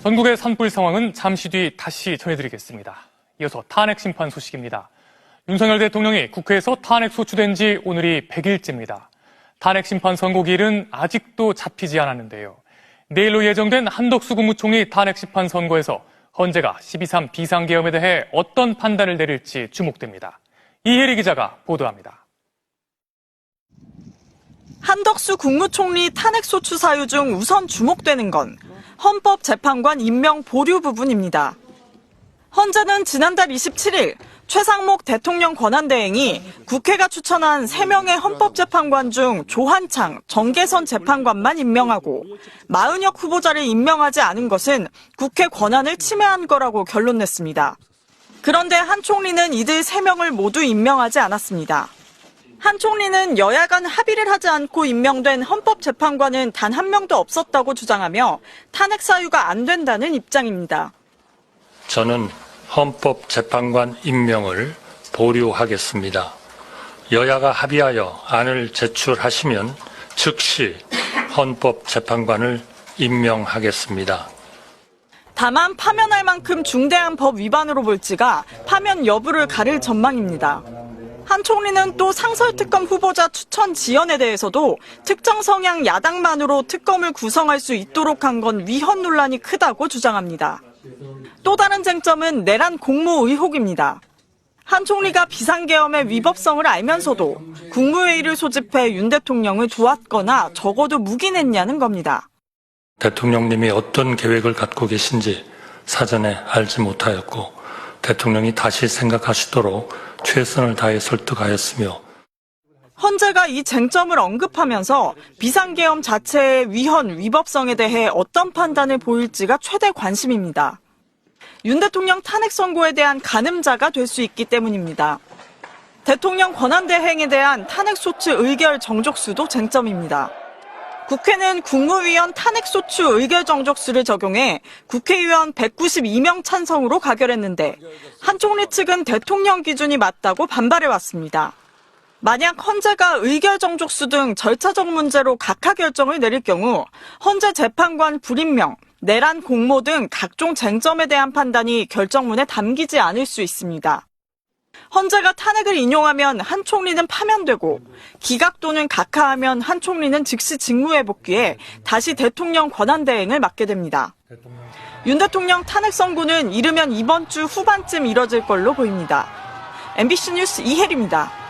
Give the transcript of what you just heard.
전국의 산불 상황은 잠시 뒤 다시 전해드리겠습니다. 이어서 탄핵 심판 소식입니다. 윤석열 대통령이 국회에서 탄핵 소추된 지 오늘이 100일째입니다. 탄핵 심판 선고일은 아직도 잡히지 않았는데요. 내일로 예정된 한덕수 국무총리 탄핵 심판 선고에서 헌재가 12.3 비상계엄에 대해 어떤 판단을 내릴지 주목됩니다. 이혜리 기자가 보도합니다. 한덕수 국무총리 탄핵소추 사유 중 우선 주목되는 건 헌법재판관 임명 보류 부분입니다. 헌재는 지난달 27일 최상목 대통령 권한대행이 국회가 추천한 3명의 헌법재판관 중 조한창, 정계선 재판관만 임명하고 마은혁 후보자를 임명하지 않은 것은 국회 권한을 침해한 거라고 결론냈습니다. 그런데 한 총리는 이들 3명을 모두 임명하지 않았습니다. 한 총리는 여야 간 합의를 하지 않고 임명된 헌법재판관은 단 한 명도 없었다고 주장하며 탄핵 사유가 안 된다는 입장입니다. 저는 헌법재판관 임명을 보류하겠습니다. 여야가 합의하여 안을 제출하시면 즉시 헌법재판관을 임명하겠습니다. 다만 파면할 만큼 중대한 법 위반으로 볼지가 파면 여부를 가릴 전망입니다. 한 총리는 또 상설특검 후보자 추천 지연에 대해서도 특정 성향 야당만으로 특검을 구성할 수 있도록 한 건 위헌 논란이 크다고 주장합니다. 또 다른 쟁점은 내란 공모 의혹입니다. 한 총리가 비상계엄의 위법성을 알면서도 국무회의를 소집해 윤 대통령을 도왔거나 적어도 묵인했냐는 겁니다. 대통령님이 어떤 계획을 갖고 계신지 사전에 알지 못하였고 대통령이 다시 생각하시도록 최선을 다해 설득하였으며 헌재가 이 쟁점을 언급하면서 비상계엄 자체의 위헌, 위법성에 대해 어떤 판단을 보일지가 최대 관심입니다. 윤 대통령 탄핵 선고에 대한 가늠자가 될 수 있기 때문입니다. 대통령 권한대행에 대한 탄핵소추 의결 정족수도 쟁점입니다. 국회는 국무위원 탄핵소추 의결 정족수를 적용해 국회의원 192명 찬성으로 가결했는데 한 총리 측은 대통령 기준이 맞다고 반발해왔습니다. 만약 헌재가 의결 정족수 등 절차적 문제로 각하 결정을 내릴 경우 헌재 재판관 불임명, 내란 공모 등 각종 쟁점에 대한 판단이 결정문에 담기지 않을 수 있습니다. 헌재가 탄핵을 인용하면 한 총리는 파면되고 기각 또는 각하하면 한 총리는 즉시 직무에 복귀해 다시 대통령 권한대행을 맡게 됩니다. 윤 대통령 탄핵 선고는 이르면 이번 주 후반쯤 이뤄질 걸로 보입니다. MBC 뉴스 이혜리입니다.